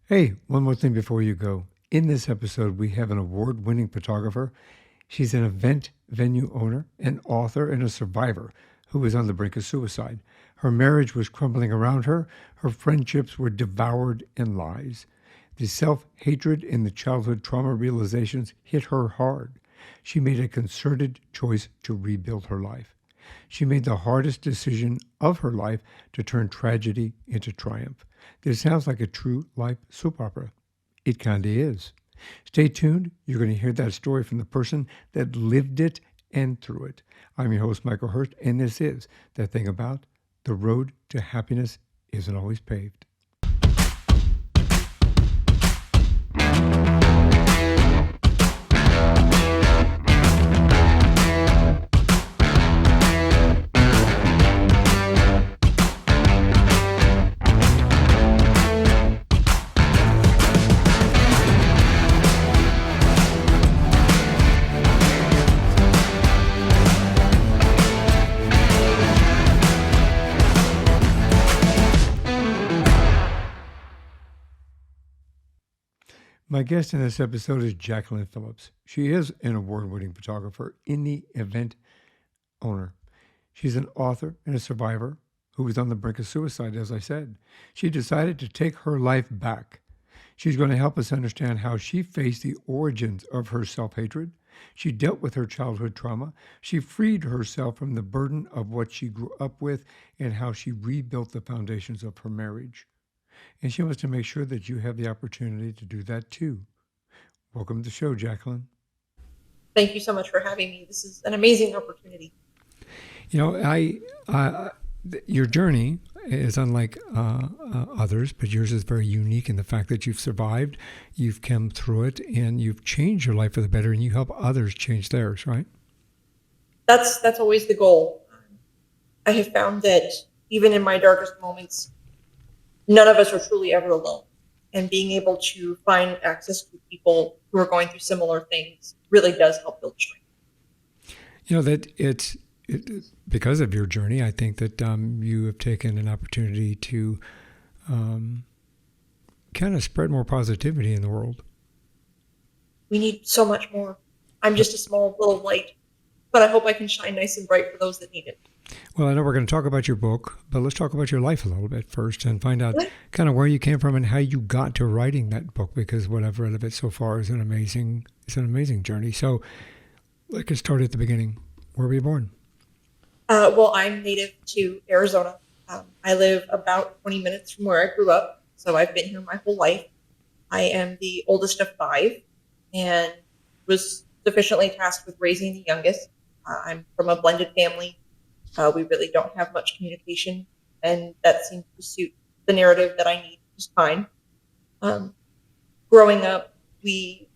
Hey, one more thing before you go. In this episode, we have an award-winning photographer. She's an event venue owner, an author, and a survivor who was on the brink of suicide. Her marriage was crumbling around her. Her friendships were devoured in lies. The self-hatred and the childhood trauma realizations hit her hard. She made a concerted choice to rebuild her life. She made the hardest decision of her life to turn tragedy into triumph. This sounds like a true life soap opera. It kind of is. Stay tuned. You're going to hear that story from the person that lived it and through it. I'm your host, Michael Hurst, and this is The Thing About the Road to Happiness Isn't Always Paved. My guest in this episode is Jacqueline Phillips. She is an award-winning photographer, indie event owner. She's an author and a survivor who was on the brink of suicide, as I said. She decided to take her life back. She's going to help us understand how she faced the origins of her self-hatred. She dealt with her childhood trauma. She freed herself from the burden of what she grew up with and how she rebuilt the foundations of her marriage. And she wants to make sure that you have the opportunity to do that too. Welcome to the show, Jacqueline. Thank you so much for having me. This is an amazing opportunity. You know, your journey is unlike others, but yours is very unique in the fact that you've survived, you've come through it, and you've changed your life for the better, and you help others change theirs, right? That's always the goal. I have found that even in my darkest moments, none of us are truly ever alone. And being able to find access to people who are going through similar things really does help build strength. You know, that it's because of your journey, I think that you have taken an opportunity to kind of spread more positivity in the world. We need so much more. I'm just a small little light, but I hope I can shine nice and bright for those that need it. Well, I know we're going to talk about your book, but let's talk about your life a little bit first and find out kind of where you came from and how you got to writing that book, because what I've read of it so far is an amazing journey. So let's get started at the beginning. Where were you born? Well, I'm native to Arizona. I live about 20 minutes from where I grew up, so I've been here my whole life. I am the oldest of 5 and was sufficiently tasked with raising the youngest. I'm from a blended family. We really don't have much communication, and that seems to suit the narrative that I need just fine. Growing up, we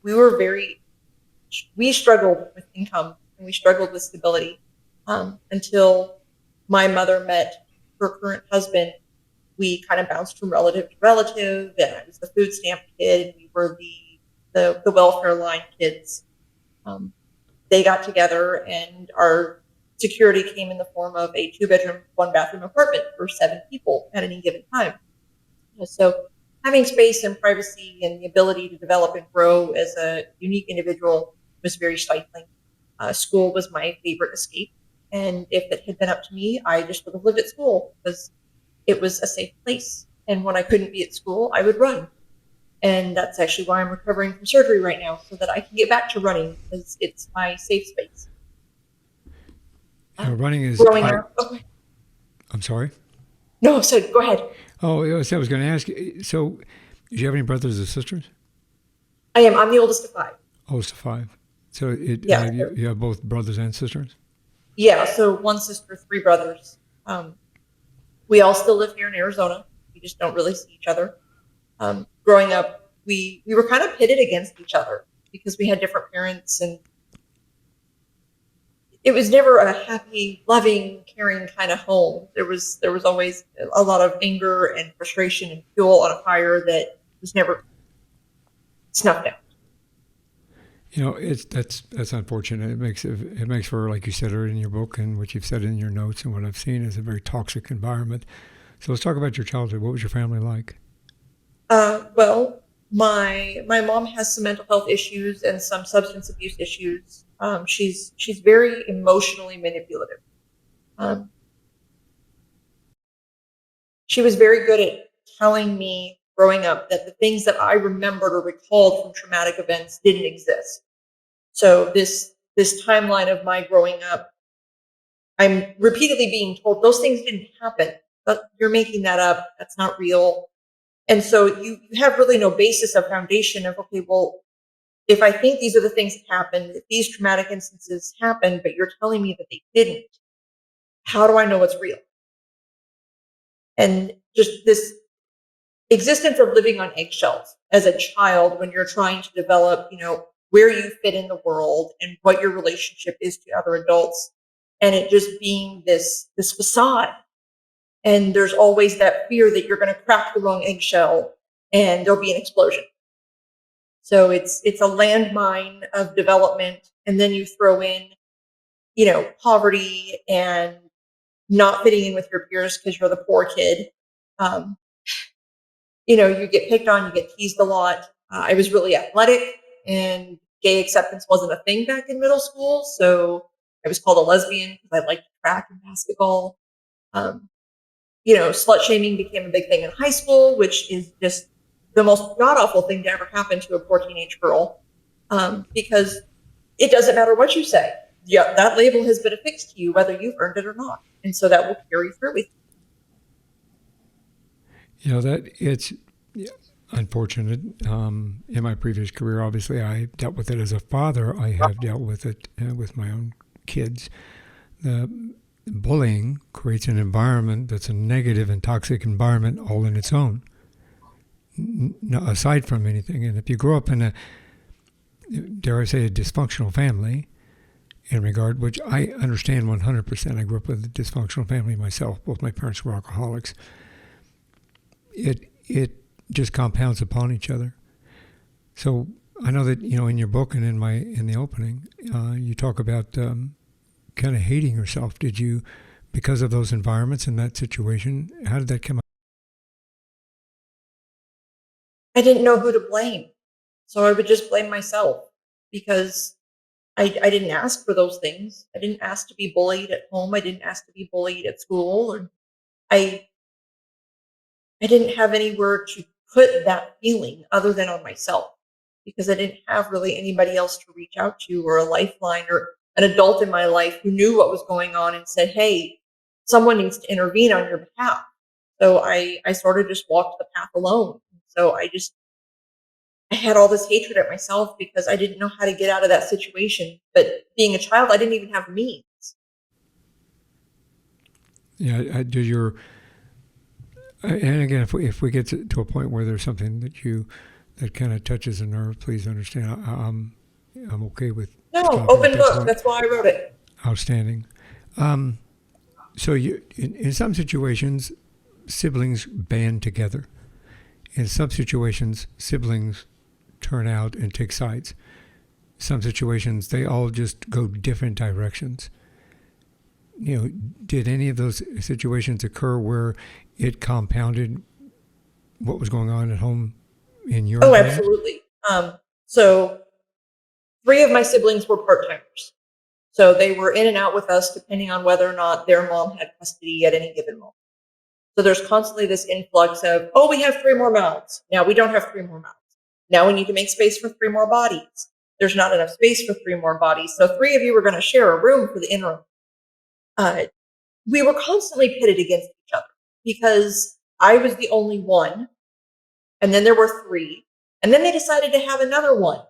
struggled with income and we struggled with stability until my mother met her current husband. We kind of bounced from relative to relative, and I was the food stamp kid, and we were the welfare line kids. They got together, and our security came in the form of a 2-bedroom, 1-bathroom apartment for 7 people at any given time. So having space and privacy and the ability to develop and grow as a unique individual was very stifling. School was my favorite escape. And if it had been up to me, I just would have lived at school because it was a safe place. And when I couldn't be at school, I would run. And that's actually why I'm recovering from surgery right now, so that I can get back to running because it's my safe space. Running is... Growing up. Okay. I'm sorry? No, so go ahead. Oh, I was going to ask you, so do you have any brothers or sisters? I am. I'm the oldest of 5. Oldest of 5. So Yeah. You have both brothers and sisters? Yeah, so 1 sister, 3 brothers. We all still live here in Arizona. We just don't really see each other. Growing up, we were kind of pitted against each other because we had different parents, and it was never a happy, loving, caring kind of home. There was always a lot of anger and frustration and fuel on a fire that was never snuffed out. You know, that's unfortunate. It makes for, like you said in your book and what you've said in your notes and what I've seen, is a very toxic environment. So let's talk about your childhood. What was your family like? Well, My mom has some mental health issues and some substance abuse issues. She's very emotionally manipulative. Um, she was very good at telling me growing up that the things that I remembered or recalled from traumatic events didn't exist. So this timeline of my growing up, I'm repeatedly being told those things didn't happen. But you're making that up. That's not real. And so you have really no basis of foundation of, okay, well, if I think these are the things that happened, if these traumatic instances happened, but you're telling me that they didn't, how do I know what's real? And just this existence of living on eggshells as a child when you're trying to develop, where you fit in the world and what your relationship is to other adults. And it just being this facade. And there's always that fear that you're going to crack the wrong eggshell and there'll be an explosion. So it's a landmine of development. And then you throw in, poverty and not fitting in with your peers because you're the poor kid. You get picked on, you get teased a lot. I was really athletic and gay acceptance wasn't a thing back in middle school. So I was called a lesbian because I liked track and basketball. Slut shaming became a big thing in high school, which is just the most god-awful thing to ever happen to a poor teenage girl, because it doesn't matter what you say. Yeah, that label has been affixed to you, whether you've earned it or not. And so that will carry through with you. That it's unfortunate. In my previous career, obviously, I dealt with it as a father. I have dealt with it with my own kids. The bullying creates an environment that's a negative and toxic environment all in its own, aside from anything. And if you grow up in a, dare I say, a dysfunctional family, in regard, which I understand 100%. I grew up with a dysfunctional family myself. Both my parents were alcoholics. It just compounds upon each other. So I know that in your book and in the opening, you talk about kind of hating yourself. Did you, because of those environments and that situation, how did that come up? I didn't know who to blame, so I would just blame myself because I didn't ask for those things. I didn't ask to be bullied at home. I didn't ask to be bullied at school. And I didn't have anywhere to put that feeling other than on myself because I didn't have really anybody else to reach out to or a lifeline or an adult in my life who knew what was going on and said, hey, someone needs to intervene on your behalf. So I sort of just walked the path alone. So I had all this hatred at myself because I didn't know how to get out of that situation. But being a child, I didn't even have means. Yeah, and again, if we get to a point where there's something that kind of touches a nerve, please understand. I'm okay with. No, open book. That's why I wrote it. Outstanding. So in some situations, siblings band together. In some situations, siblings turn out and take sides. Some situations, they all just go different directions. Did any of those situations occur where it compounded what was going on at home in your home? Absolutely. So 3 of my siblings were part-timers. So they were in and out with us depending on whether or not their mom had custody at any given moment. So there's constantly this influx of, oh, we have 3 more mouths. Now we don't have 3 more mouths. Now we need to make space for 3 more bodies. There's not enough space for 3 more bodies. So 3 of you are going to share a room for the interim. We were constantly pitted against each other because I was the only one. And then there were 3. And then they decided to have another one.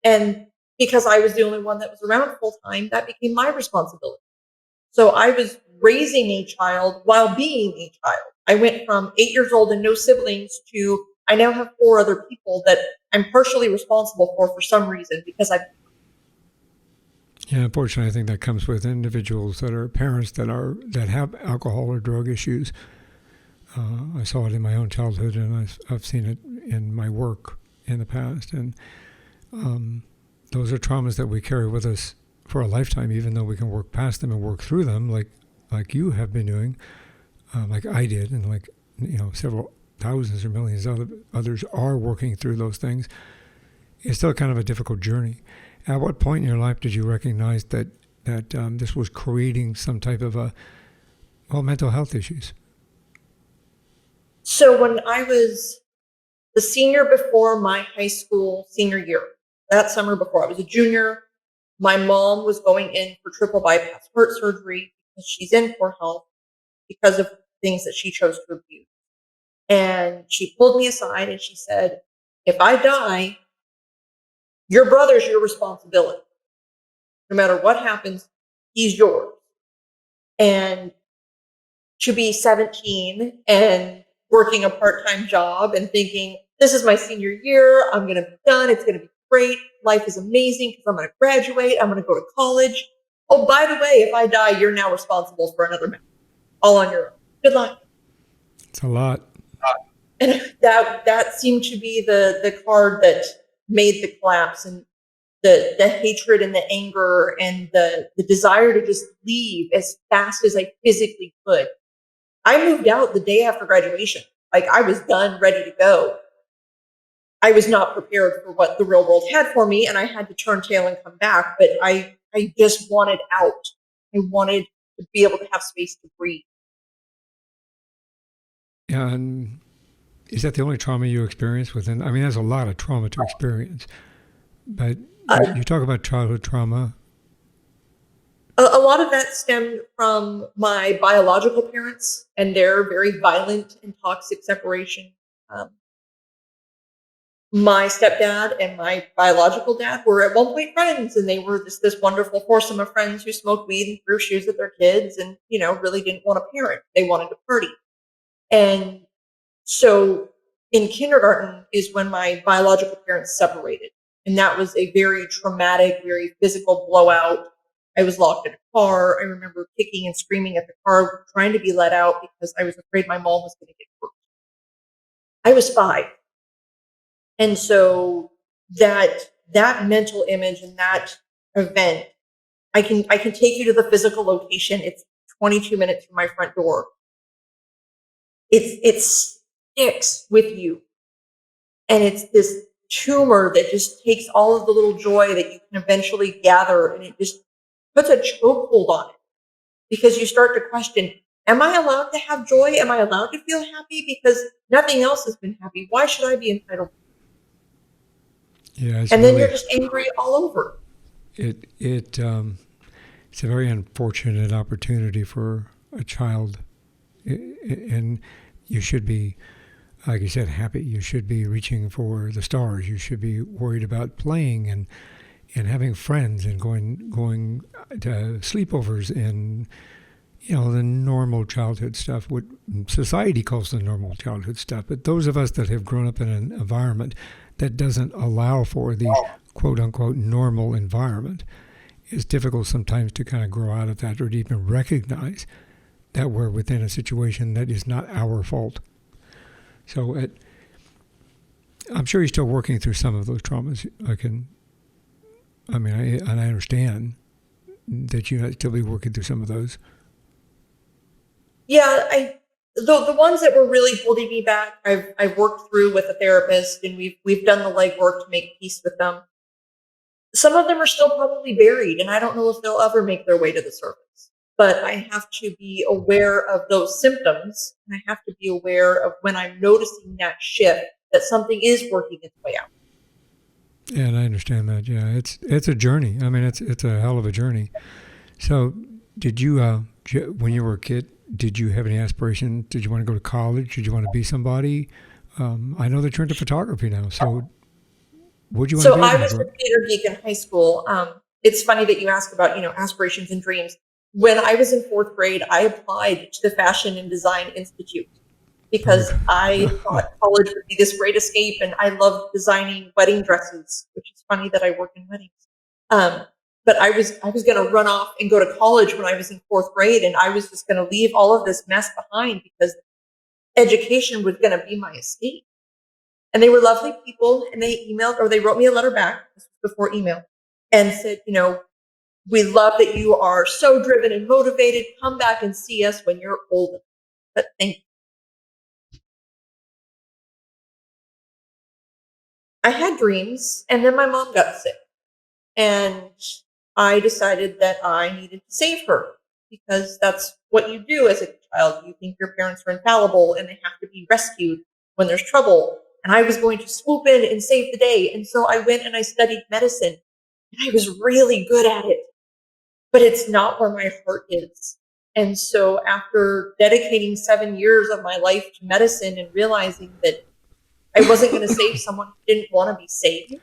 And because I was the only one that was around full time, that became my responsibility. So I was raising a child while being a child. I went from 8 years old and no siblings to I now have 4 other people that I'm partially responsible for some reason because I've. Yeah, unfortunately, I think that comes with individuals that are parents that have alcohol or drug issues. I saw it in my own childhood, and I've seen it in my work in the past. And those are traumas that we carry with us for a lifetime, even though we can work past them and work through them, like you have been doing, like I did, and like several thousands or millions of others are working through those things, it's still kind of a difficult journey. At what point in your life did you recognize that this was creating some type of mental health issues? So when I was the senior before my high school senior year, that summer before I was a junior, my mom was going in for triple bypass heart surgery because she's in poor health because of things that she chose to abuse. And she pulled me aside and she said, if I die, your brother's your responsibility. No matter what happens, he's yours. And to be 17 and working a part-time job and thinking, this is my senior year, I'm going to be done, it's going to be great, life is amazing because I'm going to graduate, I'm going to go to college. Oh, by the way, if I die, you're now responsible for another man, all on your own. Good luck. It's a lot. And that seemed to be the card that made the collapse, and the hatred and the anger and the desire to just leave as fast as I physically could. I moved out the day after graduation. Like, I was done, ready to go. I was not prepared for what the real world had for me, and I had to turn tail and come back. But I just wanted out. I wanted to be able to have space to breathe. And is that the only trauma you experienced within? I mean, there's a lot of trauma to experience, but you talk about childhood trauma. A lot of that stemmed from my biological parents and their very violent and toxic separation. My stepdad and my biological dad were at one point friends, and they were this wonderful foursome of friends who smoked weed and threw shoes at their kids and, really didn't want a parent. They wanted to party. And so in kindergarten is when my biological parents separated. And that was a very traumatic, very physical blowout. I was locked in a car. I remember kicking and screaming at the car, trying to be let out because I was afraid my mom was going to get hurt. I was 5. And so that mental image and that event, I can take you to the physical location. It's 22 minutes from my front door. It sticks with you. And it's this tumor that just takes all of the little joy that you can eventually gather, and it just puts a chokehold on it, because you start to question, am I allowed to have joy? Am I allowed to feel happy? Because nothing else has been happy. Why should I be entitled? Yeah, and then you're just angry all over. It's a very unfortunate opportunity for a child, and you should be, like you said, happy. You should be reaching for the stars. You should be worried about playing and having friends and going to sleepovers and the normal childhood stuff, what society calls the normal childhood stuff. But those of us that have grown up in an environment that doesn't allow for the quote unquote normal environment, it's difficult sometimes to kind of grow out of that, or to even recognize that we're within a situation that is not our fault. So I'm sure you're still working through some of those traumas. I understand that you have to still be working through some of those. Yeah, the ones that were really holding me back, I've worked through with a therapist, and we've done the legwork to make peace with them. Some of them are still probably buried, and I don't know if they'll ever make their way to the surface. But I have to be aware of those symptoms, and I have to be aware of when I'm noticing that shift, that something is working its way out. Yeah, and I understand that. Yeah, it's a journey. I mean, it's a hell of a journey. So, did you, when you were a kid, did you have any aspirations? Did you want to go to college? Did you want to be somebody? I know that you're into photography now. So, what do you want to be? So I was a theater geek in high school. It's funny that you ask about, aspirations and dreams. When I was in 4th grade, I applied to the Fashion and Design Institute because I thought college would be this great escape, and I loved designing wedding dresses, which is funny that I work in weddings. But I was going to run off and go to college when I was in 4th grade, and I was just going to leave all of this mess behind because education was going to be my escape. And they were lovely people, and they wrote me a letter back, this was before email, and said, we love that you are so driven and motivated. Come back and see us when you're older. But thank you. I had dreams, and then my mom got sick. And I decided that I needed to save her because that's what you do as a child. You think your parents are infallible and they have to be rescued when there's trouble. And I was going to swoop in and save the day. And so I went and I studied medicine, and I was really good at it, but it's not where my heart is. And so after dedicating 7 years of my life to medicine and realizing that I wasn't going to save someone who didn't want to be saved,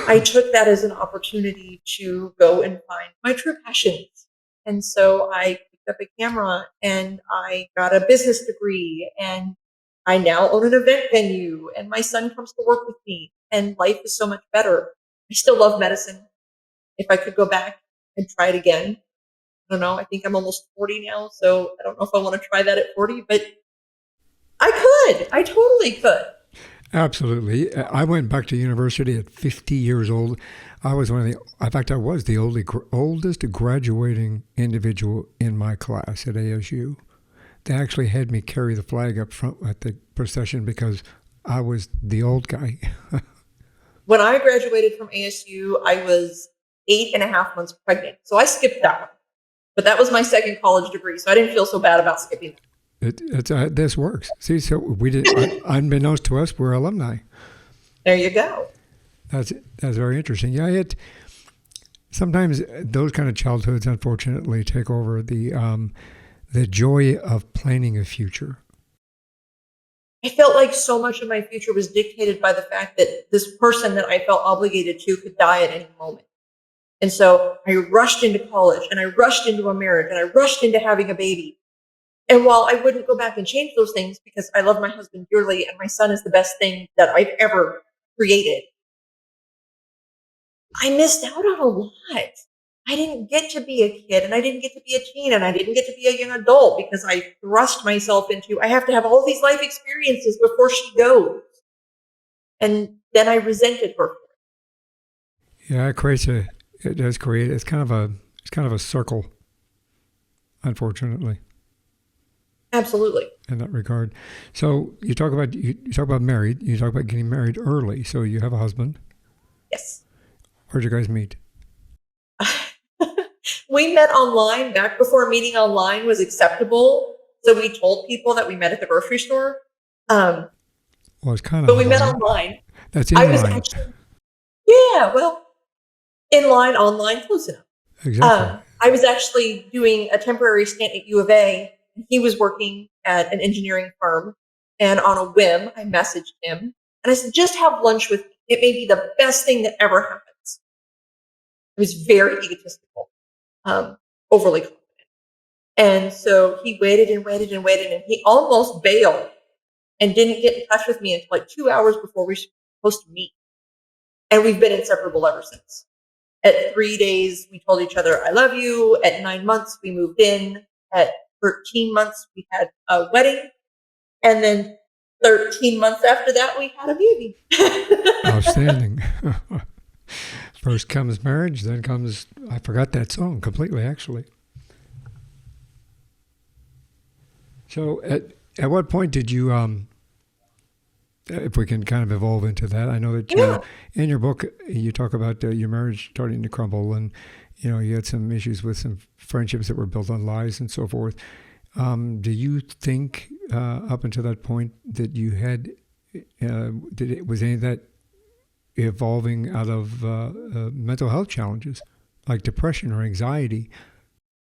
I took that as an opportunity to go and find my true passions. And so I picked up a camera and I got a business degree, and I now own an event venue, and my son comes to work with me, and life is so much better. I still love medicine. If I could go back and try it again, I don't know. I think I'm almost 40 now, so I don't know if I want to try that at 40, but I could. I totally could. Absolutely. I went back to university at 50 years old. I was one of the, in fact, I was the oldest graduating individual in my class at ASU. They actually had me carry the flag up front at the procession because I was the old guy. When I graduated from ASU, I was 8.5 months pregnant. So I skipped that one. But that was my second college degree, so I didn't feel so bad about skipping that. This works. See, so we did. Unbeknownst to us, we're alumni. There you go. That's very interesting. Yeah, sometimes those kind of childhoods, unfortunately, take over the joy of planning a future. I felt like so much of my future was dictated by the fact that this person that I felt obligated to could die at any moment. And so I rushed into college, and I rushed into a marriage, and I rushed into having a baby. And while I wouldn't go back and change those things because I love my husband dearly and my son is the best thing that I've ever created, I missed out on a lot. I didn't get to be a kid, and I didn't get to be a teen, and I didn't get to be a young adult because I thrust myself into, I have to have all these life experiences before she goes. And then I resented her. Yeah, it does create, it's kind of a circle, unfortunately. Absolutely. In that regard. So you talk about married, you talk about getting married early. So you have a husband. Yes. Where'd you guys meet? We met online back before meeting online was acceptable. So we told people that we met at the grocery store. Well, it's kind of. But we met online. That's in line. In line, online, close enough. Exactly. I was actually doing a temporary stint at U of A. He was working at an engineering firm, and on a whim, I messaged him and I said, "Just have lunch with me. It may be the best thing that ever happens." I was very egotistical, overly confident. And so he waited and waited and waited, and he almost bailed and didn't get in touch with me until like 2 hours before we were supposed to meet. And we've been inseparable ever since. At 3 days, we told each other, "I love you." At 9 months, we moved in. At 13 months, we had a wedding. And then 13 months after that, we had a baby. Outstanding. First comes marriage, then comes, I forgot that song completely, actually. So at what point did you, if we can kind of evolve into that, I know that in your book, you talk about your marriage starting to crumble, and you had some issues with some friendships that were built on lies and so forth. Do you think up until that point that you had, was any of that evolving out of mental health challenges like depression or anxiety?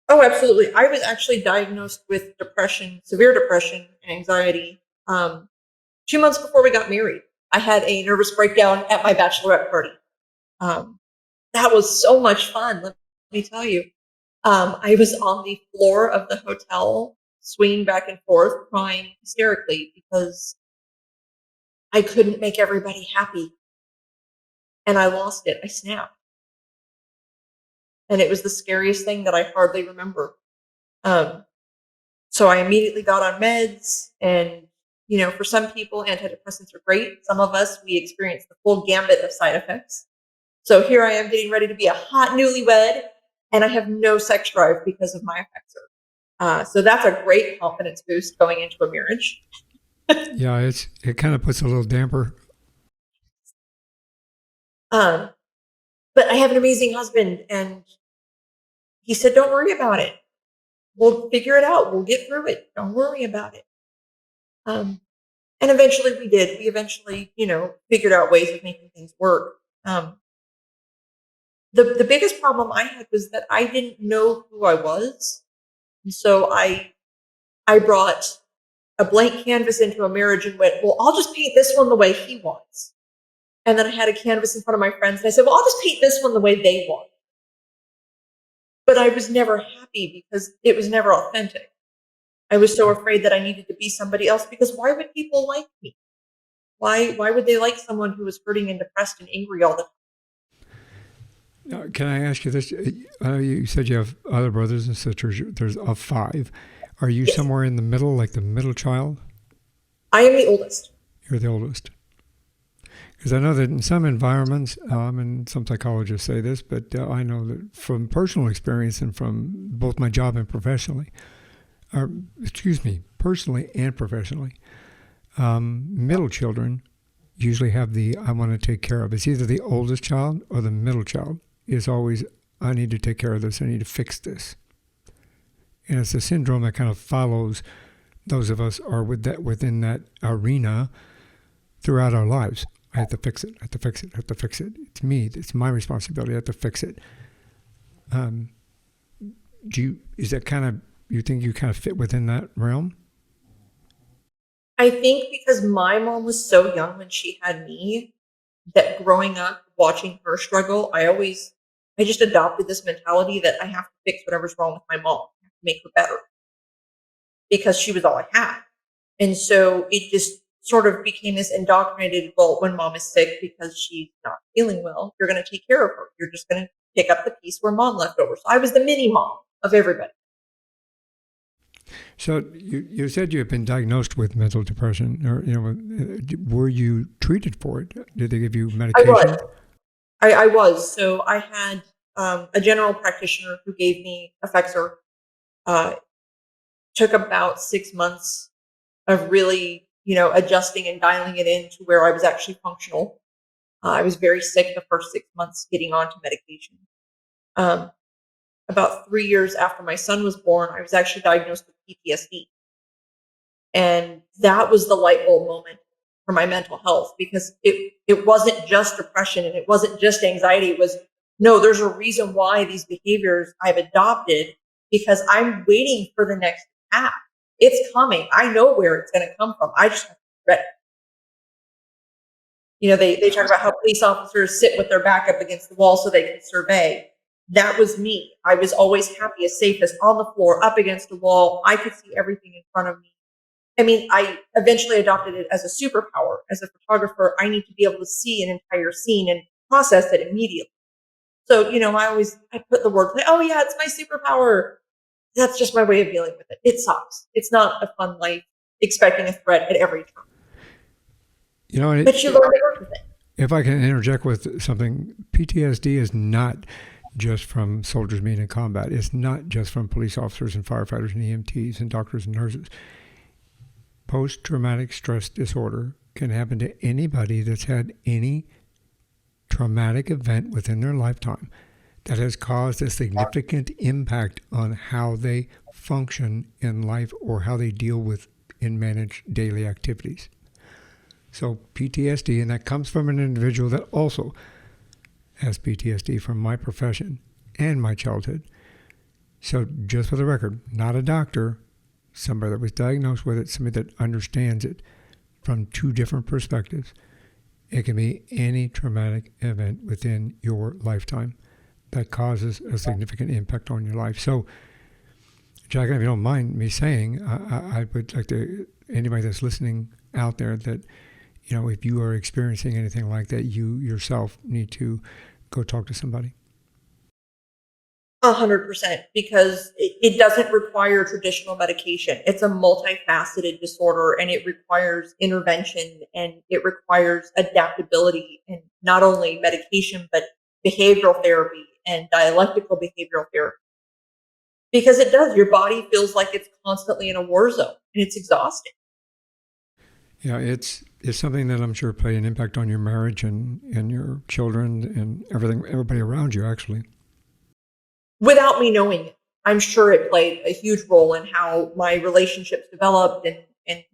Oh, absolutely. I was actually diagnosed with depression, severe depression and anxiety 2 months before we got married. I had a nervous breakdown at my bachelorette party. That was so much fun, let me tell you. I was on the floor of the hotel, swinging back and forth, crying hysterically because I couldn't make everybody happy. And I lost it. I snapped. And it was the scariest thing that I hardly remember. So I immediately got on meds. And, for some people, antidepressants are great. Some of us, we experience the full gambit of side effects. So here I am getting ready to be a hot newlywed, and I have no sex drive because of my effects. So that's a great confidence boost going into a marriage. Yeah, it kind of puts a little damper Um, but I have an amazing husband, and he said, "Don't worry about it. We'll figure it out. We'll get through it. Don't worry about it." Um, and eventually we did. We eventually, figured out ways of making things work. The biggest problem I had was that I didn't know who I was. And so I brought a blank canvas into a marriage and went, well, I'll just paint this one the way he wants. And then I had a canvas in front of my friends and I said, well, I'll just paint this one the way they want. But I was never happy because it was never authentic. I was so afraid that I needed to be somebody else, because why would people like me? Why would they like someone who was hurting and depressed and angry all the time? Can I ask you this? You said you have other brothers and sisters. There's of 5. Are you Yes. somewhere in the middle, like the middle child? I am the oldest. You're the oldest. Because I know that in some environments, and some psychologists say this, but I know that from personal experience and from both my job and professionally, personally and professionally, middle children usually have the I want to take care of. It's either the oldest child or the middle child is always, I need to take care of this, I need to fix this. And it's a syndrome that kind of follows those of us are within that arena throughout our lives. I have to fix it, I have to fix it, I have to fix it. It's me, it's my responsibility, I have to fix it. Is that kind of, you think you kind of fit within that realm? I think because my mom was so young when she had me, that growing up watching her struggle, I just adopted this mentality that I have to fix whatever's wrong with my mom, I have to make her better, because she was all I had. And so it just sort of became this indoctrinated, well, when mom is sick because she's not feeling well, you're going to take care of her. You're just going to pick up the piece where mom left over. So I was the mini mom of everybody. So you said you had been diagnosed with mental depression, or were you treated for it? Did they give you medication? I was. So I had a general practitioner who gave me Effexor. Took about 6 months of really, adjusting and dialing it in to where I was actually functional. I was very sick the first 6 months getting onto medication. About 3 years after my son was born, I was actually diagnosed with PTSD. And that was the light bulb moment for my mental health, because it wasn't just depression and it wasn't just anxiety. It was, no, there's a reason why these behaviors I've adopted, because I'm waiting for the next attack. It's coming. I know where it's going to come from. I just have to be ready. They talk about how police officers sit with their back up against the wall so they can survey. That was me. I was always happiest, safest on the floor, up against a wall. I could see everything in front of me. I mean, I eventually adopted it as a superpower. As a photographer, I need to be able to see an entire scene and process it immediately. So, I put the wordplay, oh yeah, it's my superpower. That's just my way of dealing with it. It sucks. It's not a fun life expecting a threat at every turn. But you learn to work with it. If I can interject with something, PTSD is not just from soldiers being in combat. It's not just from police officers and firefighters and EMTs and doctors and nurses. Post-traumatic stress disorder can happen to anybody that's had any traumatic event within their lifetime that has caused a significant impact on how they function in life or how they deal with and manage daily activities. So PTSD, and that comes from an individual that also has PTSD from my profession and my childhood. So just for the record, not a doctor, somebody that was diagnosed with it, somebody that understands it from 2 different perspectives. It can be any traumatic event within your lifetime that causes a significant impact on your life. So, Jacqueline, if you don't mind me saying, I would like to, anybody that's listening out there, that, if you are experiencing anything like that, you yourself need to go talk to somebody. 100%, because it doesn't require traditional medication. It's a multifaceted disorder, and it requires intervention, and it requires adaptability, and not only medication, but behavioral therapy and dialectical behavioral therapy. Because it does, your body feels like it's constantly in a war zone, and it's exhausting. Yeah, it's something that I'm sure played an impact on your marriage and your children and everybody around you, actually. Without me knowing it, I'm sure it played a huge role in how my relationships developed and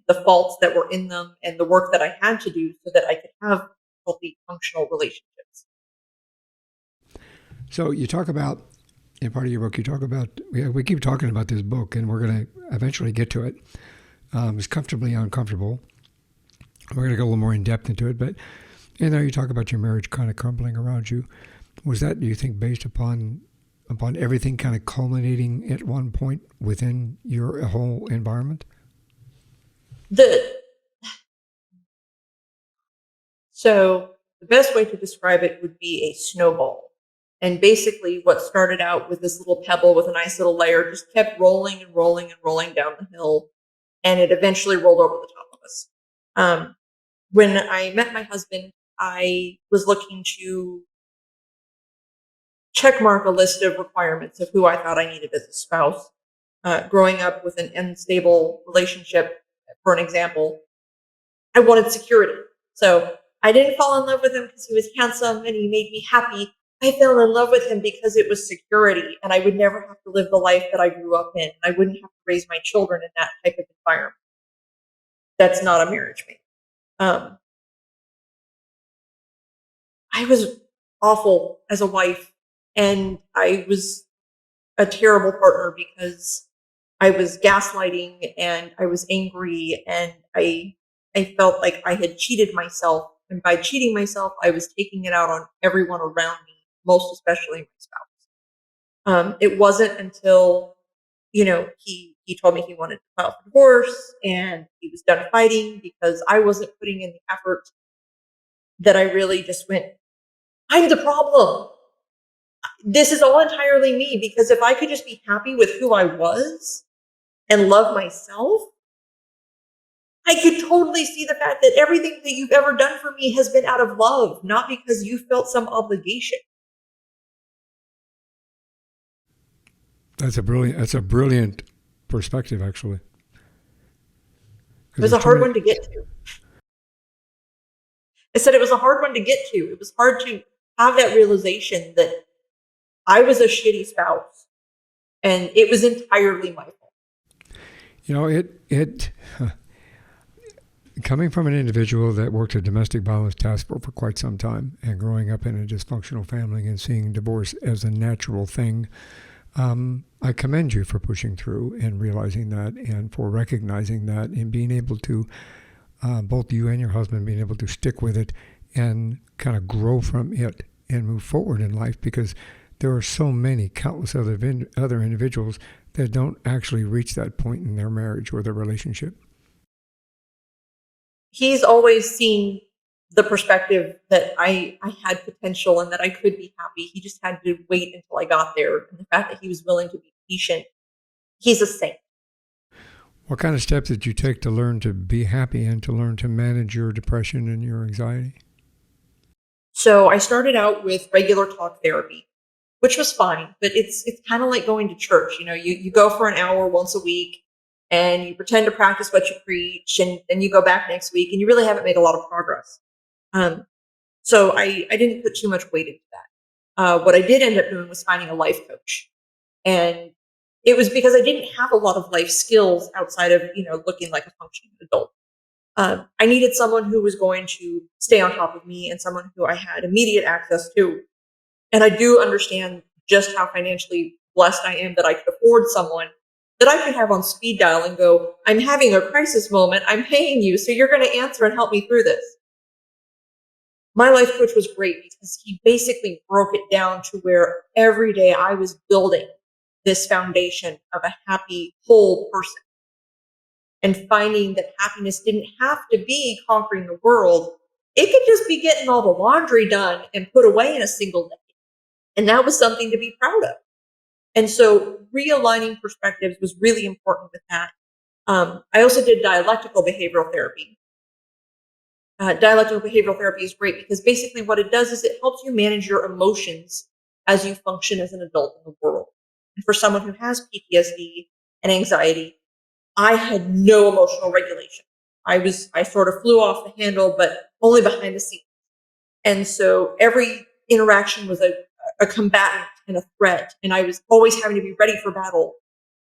the faults that were in them and the work that I had to do so that I could have healthy, functional relationships. So you talk about, in part of your book, you talk about, we keep talking about this book, and we're going to eventually get to it. It's comfortably uncomfortable. We're going to go a little more in depth into it, but you talk about your marriage kind of crumbling around you. Was that, do you think, based upon everything kind of culminating at one point within your whole environment? The So the best way to describe it would be a snowball. And basically what started out with this little pebble with a nice little layer just kept rolling and rolling and rolling down the hill. And it eventually rolled over the top of us. Um, when I met my husband, I was looking to check mark a list of requirements of who I thought I needed as a spouse. Growing up with an unstable relationship, for an example, I wanted security. So I didn't fall in love with him because he was handsome and he made me happy. I fell in love with him because it was security and I would never have to live the life that I grew up in. I wouldn't have to raise my children in that type of environment. That's not a marriage mate. Um, I was awful as a wife and I was a terrible partner because I was gaslighting and I was angry and I felt like I had cheated myself. And by cheating myself, I was taking it out on everyone around me, most especially my spouse. It wasn't until, he told me he wanted to file for divorce and he was done fighting because I wasn't putting in the effort that I really just went, I'm the problem. This is all entirely me because if I could just be happy with who I was and love myself, I could totally see the fact that everything that you've ever done for me has been out of love, not because you felt some obligation. That's a brilliant perspective, actually. It Because was there's a too hard many. one to get to. I said it was a hard one to get to. It was hard to have that realization that I was a shitty spouse and it was entirely my fault. It coming from an individual that worked a domestic violence task force for quite some time and growing up in a dysfunctional family and seeing divorce as a natural thing, I commend you for pushing through and realizing that and for recognizing that and being able to, both you and your husband, being able to stick with it and kind of grow from it and move forward in life, because there are so many, countless other individuals that don't actually reach that point in their marriage or their relationship. He's always seen the perspective that I had potential and that I could be happy. He just had to wait until I got there. And the fact that he was willing to be patient, he's a saint. What kind of steps did you take to learn to be happy and to learn to manage your depression and your anxiety? So I started out with regular talk therapy, which was fine, but it's kind of like going to church. You go for an hour once a week and you pretend to practice what you preach, and then you go back next week and you really haven't made a lot of progress. Um, so I didn't put too much weight into that. What I did end up doing was finding a life coach. And it was because I didn't have a lot of life skills outside of, looking like a functioning adult. I needed someone who was going to stay on top of me and someone who I had immediate access to. And I do understand just how financially blessed I am that I could afford someone that I could have on speed dial and go, I'm having a crisis moment. I'm paying you. So you're going to answer and help me through this. My life coach was great because he basically broke it down to where every day I was building this foundation of a happy, whole person and finding that happiness didn't have to be conquering the world. It could just be getting all the laundry done and put away in a single day. And that was something to be proud of. And so realigning perspectives was really important with that. I also did dialectical behavioral therapy. Dialectical behavioral therapy is great because basically what it does is it helps you manage your emotions as you function as an adult in the world. And for someone who has PTSD and anxiety, I had no emotional regulation. I sort of flew off the handle, but only behind the scenes. And so every interaction was a combatant and a threat. And I was always having to be ready for battle.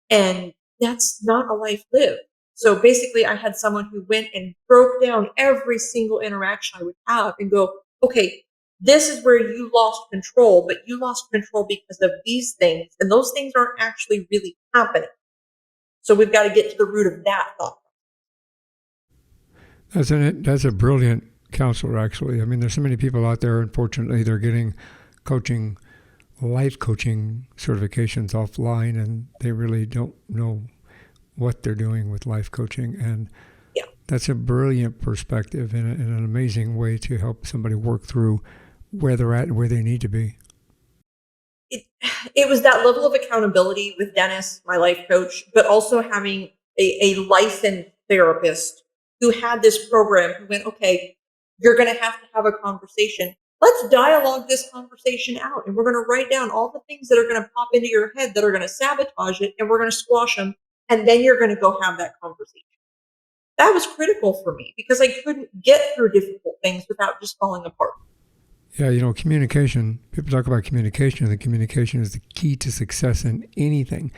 And that's not a life lived. So basically, I had someone who went and broke down every single interaction I would have and go, okay, this is where you lost control, but you lost control because of these things. And those things aren't actually really happening. So we've got to get to the root of that thought. That's a brilliant counselor, actually. I mean, there's so many people out there, unfortunately, they're getting coaching, life coaching certifications offline, and they really don't know what they're doing with life coaching. And Yeah. that's a brilliant perspective and an amazing way to help somebody work through where they're at and where they need to be. It was that level of accountability with Dennis, my life coach, but also having a licensed therapist who had this program who went, okay, you're going to have a conversation. Let's dialogue this conversation out. And we're going to write down all the things that are going to pop into your head that are going to sabotage it. And we're going to squash them. And then you're going to go have that conversation. That was critical for me because I couldn't get through difficult things without just falling apart. Yeah, communication, people talk about communication, and communication is the key to success in anything.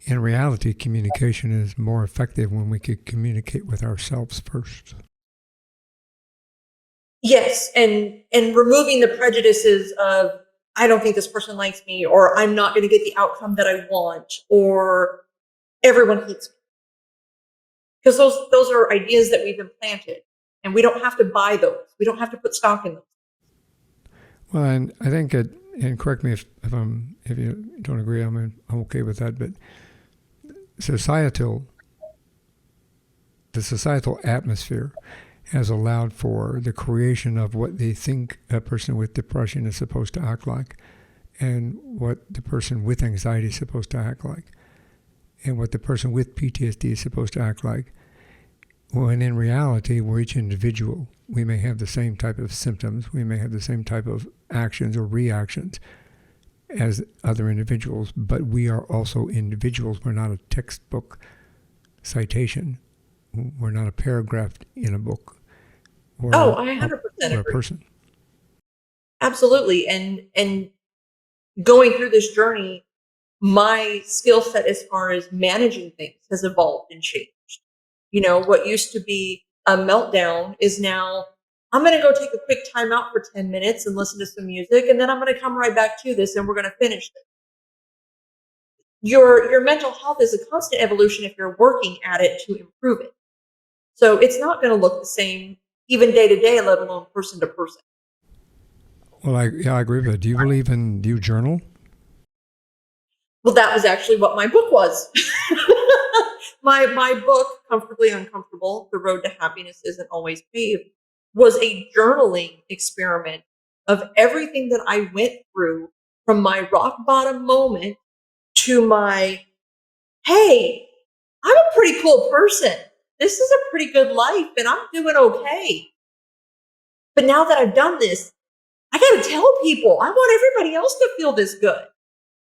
In reality, communication is more effective when we could communicate with ourselves first. Yes, and removing the prejudices of, I don't think this person likes me, or I'm not going to get the outcome that I want, or everyone hates me. Because those are ideas that we've implanted, and we don't have to buy those. We don't have to put stock in them. Well, and I think and correct me if you don't agree, I'm okay with that, but the societal atmosphere has allowed for the creation of what they think a person with depression is supposed to act like, and what the person with anxiety is supposed to act like, and what the person with PTSD is supposed to act like. When in reality, we're each individual. We may have the same type of symptoms. We may have the same type of actions or reactions as other individuals, but we are also individuals. We're not a textbook citation. We're not a paragraph in a book. I 100% agree. We're a person. Absolutely. And going through this journey, my skill set as far as managing things has evolved and changed. What used to be a meltdown is now, I'm going to go take a quick time out for 10 minutes and listen to some music, and then I'm going to come right back to this and we're going to finish this. Your mental health is a constant evolution if you're working at it to improve it. So it's not going to look the same even day to day, let alone person to person. Well, I agree with that. Do you journal? Well, that was actually what my book was. My book, Comfortably Uncomfortable, The Road to Happiness Isn't Always Paved, was a journaling experiment of everything that I went through from my rock bottom moment to my, hey, I'm a pretty cool person. This is a pretty good life and I'm doing okay. But now that I've done this, I got to tell people, I want everybody else to feel this good.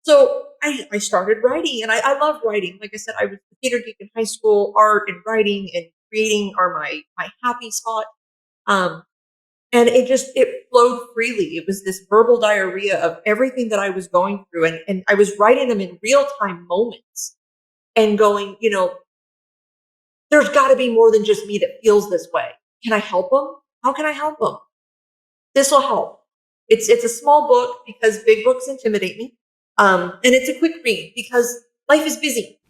So I started writing, and I love writing. Like I said, I was a theater geek in high school. Art and writing and creating are my happy spot. And it flowed freely. It was this verbal diarrhea of everything that I was going through. And I was writing them in real time moments and going, there's got to be more than just me that feels this way. Can I help them? How can I help them? This will help. It's a small book because big books intimidate me. And it's a quick read because life is busy.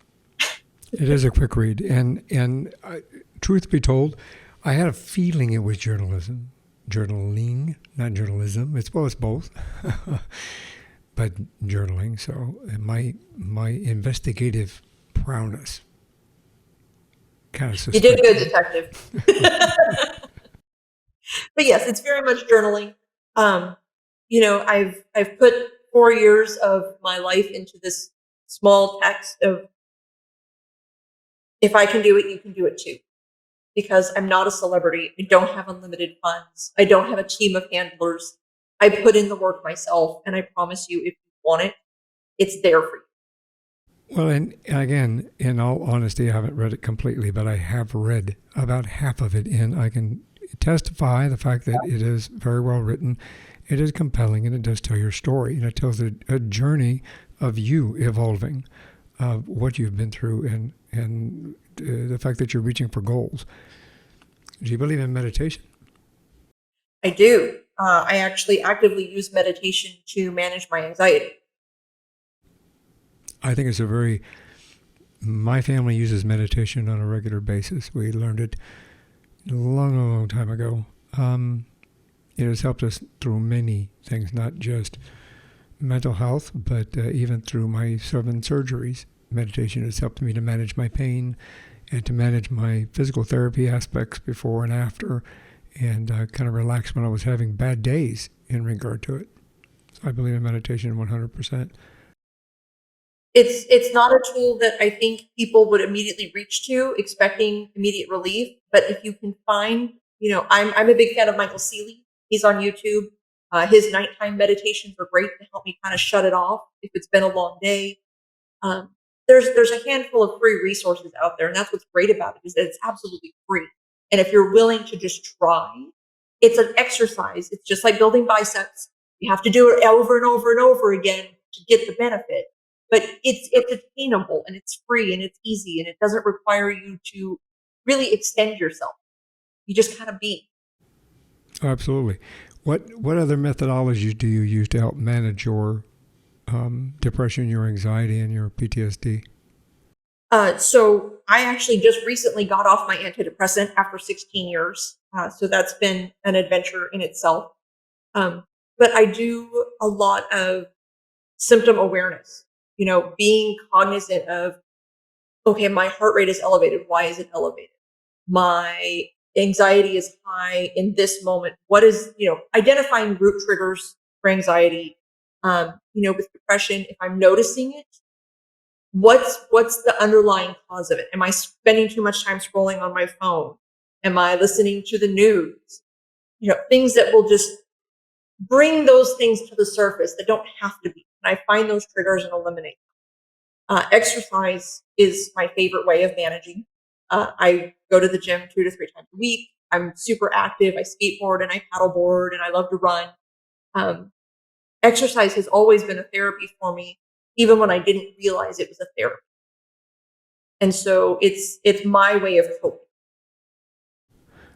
It is a quick read. And truth be told, I had a feeling it was journalism. Journaling, not journalism. It's both. But journaling. So my investigative prowess kind of suspect. You did good, detective. But yes, it's very much journaling. I've put 4 years of my life into this small text of, if I can do it, you can do it too. Because I'm not a celebrity. I don't have unlimited funds. I don't have a team of handlers. I put in the work myself, and I promise you, if you want it, it's there for you. Well, and again, in all honesty, I haven't read it completely, but I have read about half of it, and I can testify the fact that it is very well written. It is compelling, and it does tell your story, and it tells a journey of you evolving, of what you've been through, and the fact that you're reaching for goals. Do you believe in meditation? I do. I actually actively use meditation to manage my anxiety. I think it's a very. My family uses meditation on a regular basis. We learned it a long, long, long time ago. It has helped us through many things, not just mental health, but even through my 7 surgeries. Meditation has helped me to manage my pain and to manage my physical therapy aspects before and after, and kind of relax when I was having bad days in regard to it. So I believe in meditation 100%. It's not a tool that I think people would immediately reach to expecting immediate relief. But if you can find, I'm a big fan of Michael Seeley. He's on YouTube. His nighttime meditations are great to help me kind of shut it off if it's been a long day. Um, there's a handful of free resources out there, and that's what's great about it is that it's absolutely free. And if you're willing to just try, it's an exercise. It's just like building biceps. You have to do it over and over and over again to get the benefit. But it's attainable and it's free and it's easy and it doesn't require you to really extend yourself. You just kind of be. Oh, absolutely. What other methodologies do you use to help manage your depression, your anxiety, and your PTSD? So I actually just recently got off my antidepressant after 16 years. So that's been an adventure in itself. Um, but I do a lot of symptom awareness, being cognizant of, okay, my heart rate is elevated. Why is it elevated? My anxiety is high in this moment. What is, identifying root triggers for anxiety, with depression, if I'm noticing it, what's the underlying cause of it? Am I spending too much time scrolling on my phone? Am I listening to the news? Things that will just bring those things to the surface that don't have to be. And I find those triggers and eliminate them. Exercise is my favorite way of managing. I go to the gym 2 to 3 times a week. I'm super active. I skateboard and I paddleboard and I love to run. Um, Exercise has always been a therapy for me, even when I didn't realize it was a therapy. And so it's my way of coping.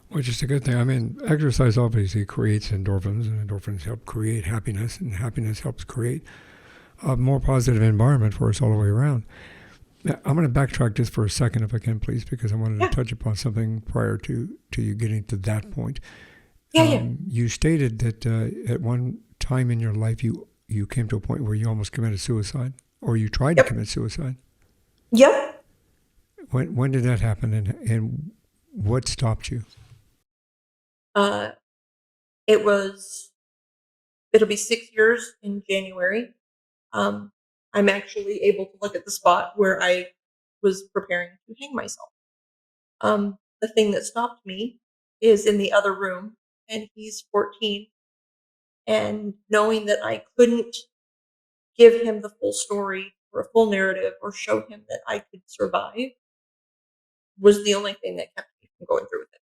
Which is a good thing. I mean, exercise obviously creates endorphins, and endorphins help create happiness, and happiness helps create a more positive environment for us all the way around. Now, I'm going to backtrack just for a second, if I can, please, because I wanted Yeah, to touch upon something prior to you getting to that point. yeah. You stated that at one time in your life you came to a point where you almost committed suicide, or you tried to Yep, commit suicide. yep. When did that happen, and what stopped you? Uh, it was. It'll be 6 years in January. Um, I'm actually able to look at the spot where I was preparing to hang myself. The thing that stopped me is in the other room, and he's 14. And knowing that I couldn't give him the full story or a full narrative or show him that I could survive was the only thing that kept me from going through with it.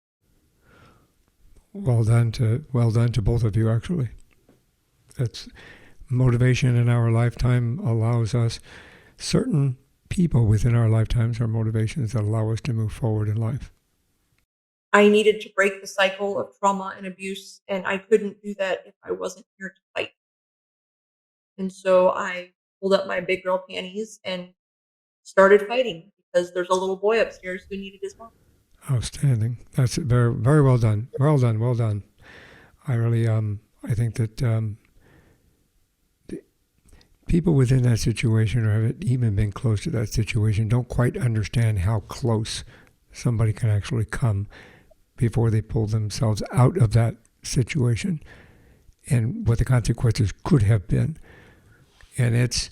Well done to both of you. Actually, that's motivation in our lifetime allows us certain people within our lifetimes are motivations that allow us to move forward in life. I needed to break the cycle of trauma and abuse, and I couldn't do that if I wasn't here to fight. And so I pulled up my big girl panties and started fighting because there's a little boy upstairs who needed his mom. Outstanding. That's very very well done. Well done. Well done. I really I think that people within that situation or have even been close to that situation don't quite understand how close somebody can actually come before they pull themselves out of that situation and what the consequences could have been. And it's,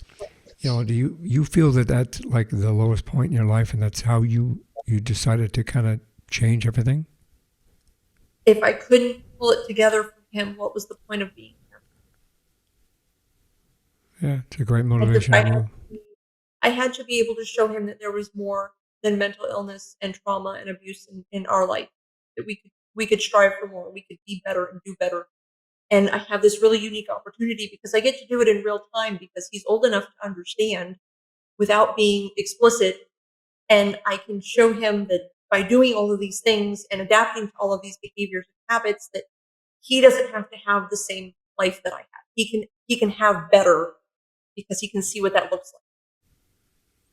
do you feel that that's like the lowest point in your life and that's how you decided to kind of change everything? If I couldn't pull it together for him, what was the point of being here? Yeah, it's a great I just, motivation I in had you. I had to be able to show him that there was more than mental illness and trauma and abuse in our life, that we could strive for more, we could be better and do better. And I have this really unique opportunity because I get to do it in real time because he's old enough to understand without being explicit. And I can show him that by doing all of these things and adapting to all of these behaviors and habits, that he doesn't have to have the same life that I had. He can have better because he can see what that looks like.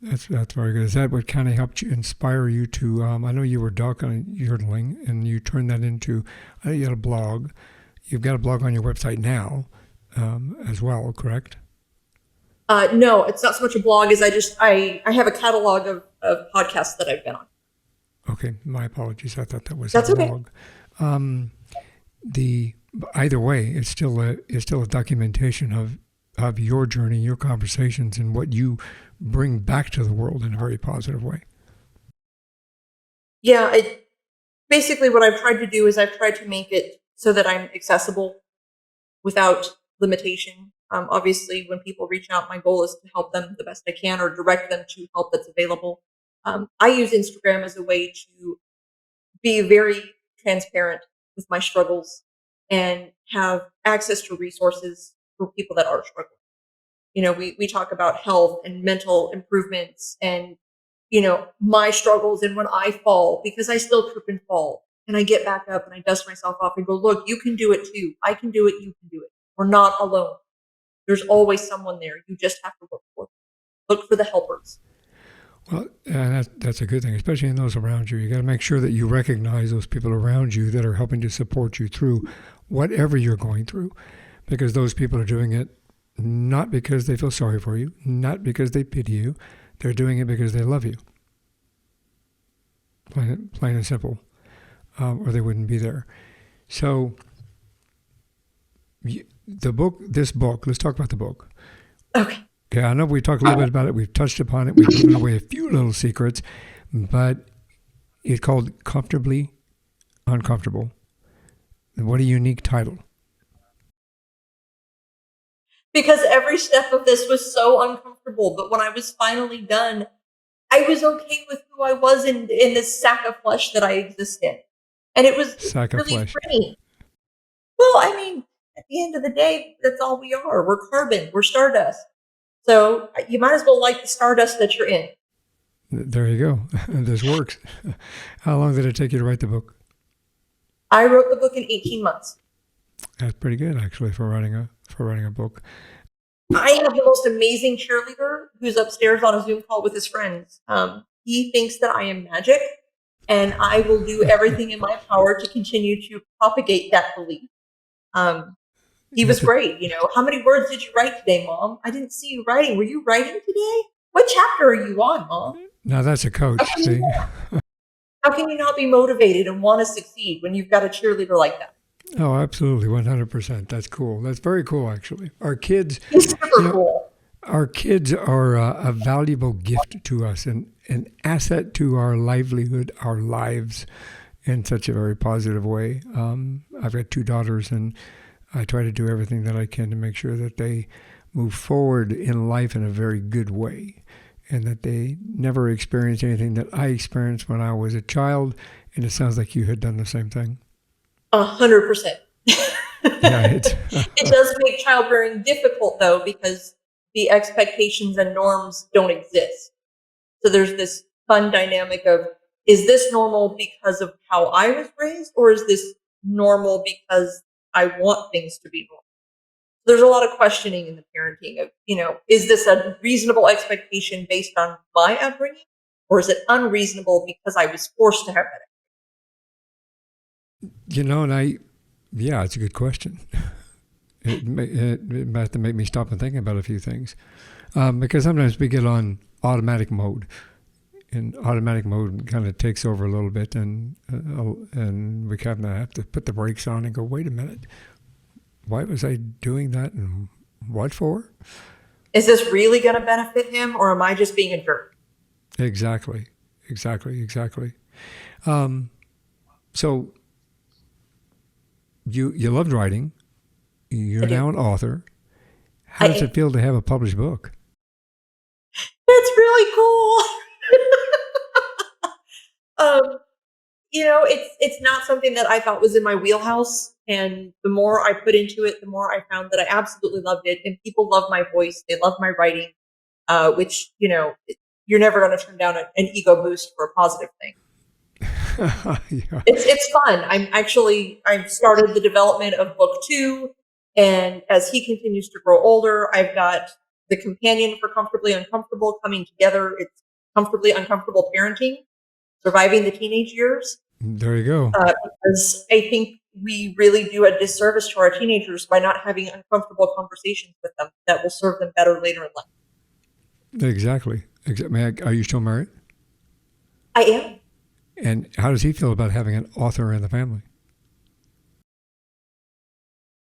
That's very good. Is that what kind of helped you inspire you to? I know you were yodeling, and you turned that into. I think you had a blog. You've got a blog on your website now, as well, correct? No, it's not so much a blog as I have a catalog of podcasts that I've been on. Okay, my apologies. I thought that was That's a okay. blog. Either way, it's still a documentation of your journey, your conversations, and what you bring back to the world in a very positive way. Yeah, basically what I've tried to do is I've tried to make it so that I'm accessible without limitation. Obviously, when people reach out, my goal is to help them the best I can or direct them to help that's available. I use Instagram as a way to be very transparent with my struggles and have access to resources for people that are struggling. We talk about health and mental improvements and, my struggles and when I fall, because I still trip and fall. And I get back up and I dust myself off and go, look, you can do it too. I can do it. You can do it. We're not alone. There's always someone there. You just have to look for the helpers. Well, that's a good thing, especially in those around you. You got to make sure that you recognize those people around you that are helping to support you through whatever you're going through, because those people are doing it not because they feel sorry for you, not because they pity you. They're doing it because they love you. Plain and simple, or they wouldn't be there. So, this book. Let's talk about the book. Okay. Okay, I know we talked a little bit about it. We've touched upon it. We've given away a few little secrets, but it's called Comfortably Uncomfortable. What a unique title. Because every step of this was so uncomfortable. But when I was finally done, I was okay with who I was in this sack of flesh that I exist in. And it was really freeing. Well, I mean, at the end of the day, that's all we are. We're carbon. We're stardust. So you might as well like the stardust that you're in. There you go. This works. How long did it take you to write the book? I wrote the book in 18 months. That's pretty good, actually, for writing a book. I have the most amazing cheerleader who's upstairs on a Zoom call with his friends. He thinks that I am magic, and I will do everything in my power to continue to propagate that belief. He was great. How many words did you write today, Mom? I didn't see you writing. Were you writing today? What chapter are you on, Mom? Now that's a coach. See? How can you not be motivated and want to succeed when you've got a cheerleader like that? Oh, absolutely, 100%. That's cool. That's very cool, actually. Our kids, cool. Our kids are a valuable gift to us and an asset to our livelihood, our lives, in such a very positive way. I've got 2 daughters, and I try to do everything that I can to make sure that they move forward in life in a very good way, and that they never experience anything that I experienced when I was a child. And it sounds like you had done the same thing. 100%. Right. It does make childbearing difficult, though, because the expectations and norms don't exist. So there's this fun dynamic of, is this normal because of how I was raised, or is this normal because I want things to be normal? There's a lot of questioning in the parenting of, is this a reasonable expectation based on my upbringing, or is it unreasonable because I was forced to have that? It's a good question. It might have to make me stop and think about a few things, because sometimes we get on automatic mode, and automatic mode kind of takes over a little bit, and we kind of have to put the brakes on and go, wait a minute, why was I doing that, and what for? Is this really going to benefit him, or am I just being a jerk? Exactly. So you loved writing. You're now an author. How does it feel to have a published book? It's cool. It's not something that I thought was in my wheelhouse. And the more I put into it, the more I found that I absolutely loved it. And people love my voice. They love my writing, which, you're never going to turn down an ego boost for a positive thing. Yeah. It's fun. I've started the development of book 2. And as he continues to grow older, I've got the companion for Comfortably Uncomfortable coming together. It's Comfortably Uncomfortable Parenting, Surviving the Teenage Years. There you go. Because I think we really do a disservice to our teenagers by not having uncomfortable conversations with them that will serve them better later in life. Exactly. Are you still married? I am. And how does he feel about having an author in the family?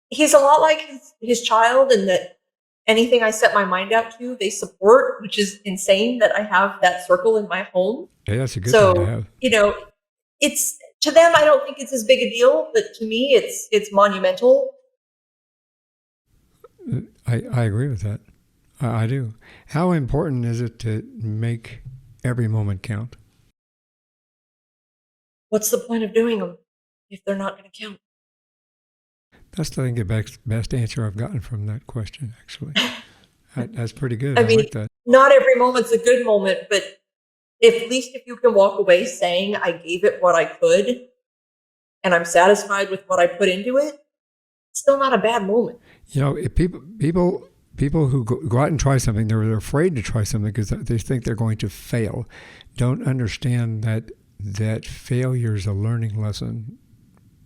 He's a lot like his child in that anything I set my mind out to, they support, which is insane that I have that circle in my home. Yeah, that's a good thing to have. It's to them, I don't think it's as big a deal, but to me, it's monumental. I agree with that. I do. How important is it to make every moment count? What's the point of doing them if they're not going to count? That's, I think, the best answer I've gotten from that question, actually. That's pretty good. I like that. Not every moment's a good moment, but at least if you can walk away saying I gave it what I could and I'm satisfied with what I put into it, it's still not a bad moment. If people who go out and try something, they're afraid to try something because they think they're going to fail, don't understand that failure is a learning lesson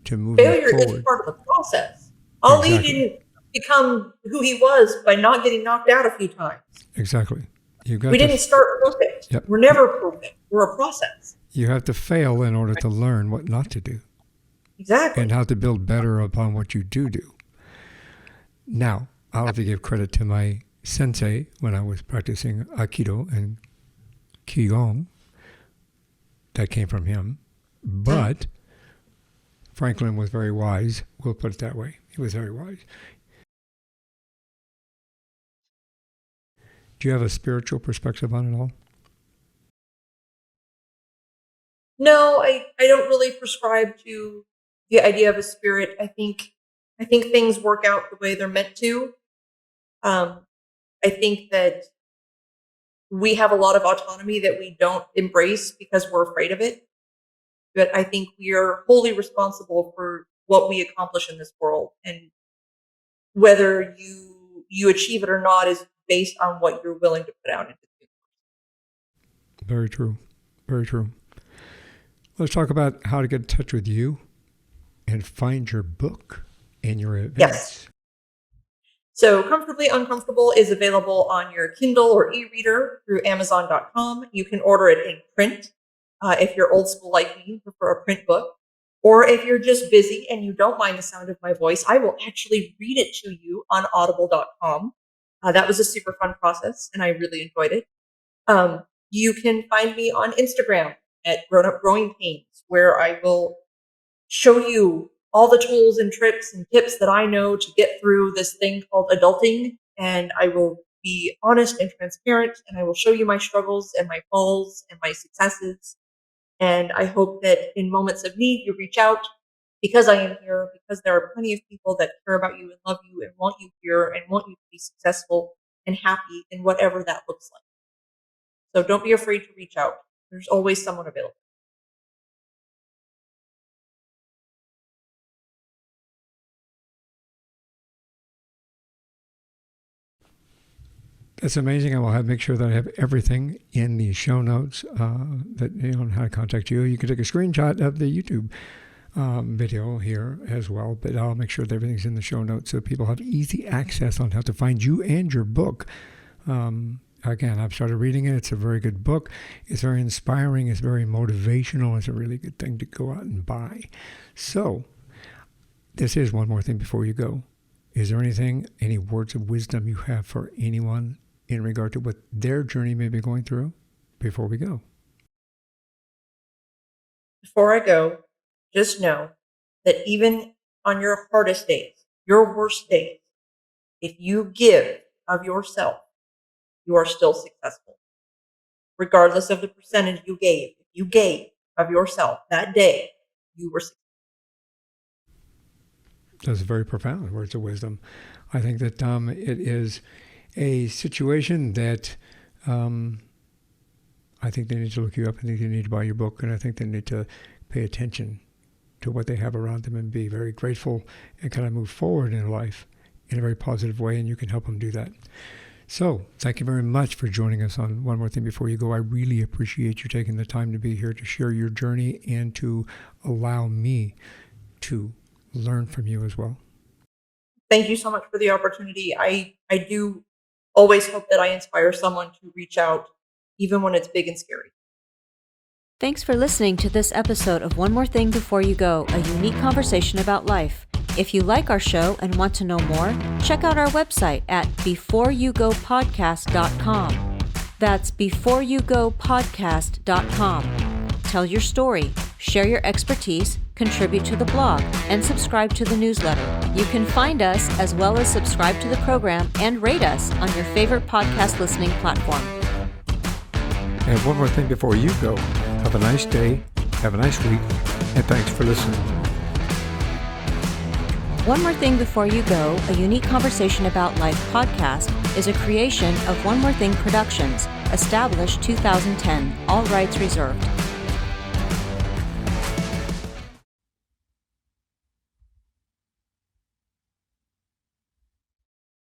to move failure forward. Is part of the process. Ali didn't become who he was by not getting knocked out a few times. Exactly. We didn't start perfect. Yep. We're never perfect. We're a process. You have to fail in order to learn what not to do. Exactly. And how to build better upon what you do. Now, I'll have to give credit to my sensei when I was practicing Aikido and Qigong. That came from him. But Franklin was very wise. We'll put it that way. He was very wise. Do you have a spiritual perspective on it all? No, I don't really prescribe to the idea of a spirit. I think things work out the way they're meant to. I think that we have a lot of autonomy that we don't embrace because we're afraid of it. But I think we are wholly responsible for what we accomplish in this world. And whether you achieve it or not is based on what you're willing to put out into the universe. Very true. Very true. Let's talk about how to get in touch with you and find your book and your events. Yes. So Comfortably Uncomfortable is available on your Kindle or e-reader through Amazon.com. You can order it in print if you're old school like me and prefer a print book. Or if you're just busy and you don't mind the sound of my voice, I will actually read it to you on audible.com. That was a super fun process, and I really enjoyed it. You can find me on Instagram at Grown Up Growing Pains, where I will show you all the tools and tricks and tips that I know to get through this thing called adulting. And I will be honest and transparent, and I will show you my struggles and my falls and my successes. And I hope that in moments of need, you reach out because I am here, because there are plenty of people that care about you and love you and want you here and want you to be successful and happy in whatever that looks like. So don't be afraid to reach out. There's always someone available. That's amazing. I will make sure that I have everything in the show notes that on how to contact you. You can take a screenshot of the YouTube video here as well, but I'll make sure that everything's in the show notes so people have easy access on how to find you and your book. Again, I've started reading it. It's a very good book. It's very inspiring. It's very motivational. It's a really good thing to go out and buy. So, this is one more thing before you go. Is there any words of wisdom you have for anyone in regard to what their journey may be going through before we go? Before I go, just know that even on your hardest days, your worst days, if you give of yourself, you are still successful. regardless of the percentage you gave. If you gave of yourself that day, you were successful. Those are very profound words of wisdom. I think that it is a situation that I think they need to look you up. I think they need to buy your book, and I think they need to pay attention to what they have around them and be very grateful and kind of move forward in life in a very positive way, and you can help them do that. So thank you very much for joining us on One More Thing Before You Go. I really appreciate you taking the time to be here to share your journey and to allow me to learn from you as well. Thank you so much for the opportunity. I do always hope that I inspire someone to reach out, even when it's big and scary. Thanks for listening to this episode of One More Thing Before You Go, a unique conversation about life. If you like our show and want to know more, check out our website at beforeyougopodcast.com. That's beforeyougopodcast.com. Tell your story, share your expertise, contribute to the blog, and subscribe to the newsletter. You can find us as well as subscribe to the program and rate us on your favorite podcast listening platform. And one more thing before you go. Have a nice day, have a nice week, and thanks for listening. One More Thing Before You Go, a unique conversation about life podcast, is a creation of One More Thing Productions, established 2010, all rights reserved.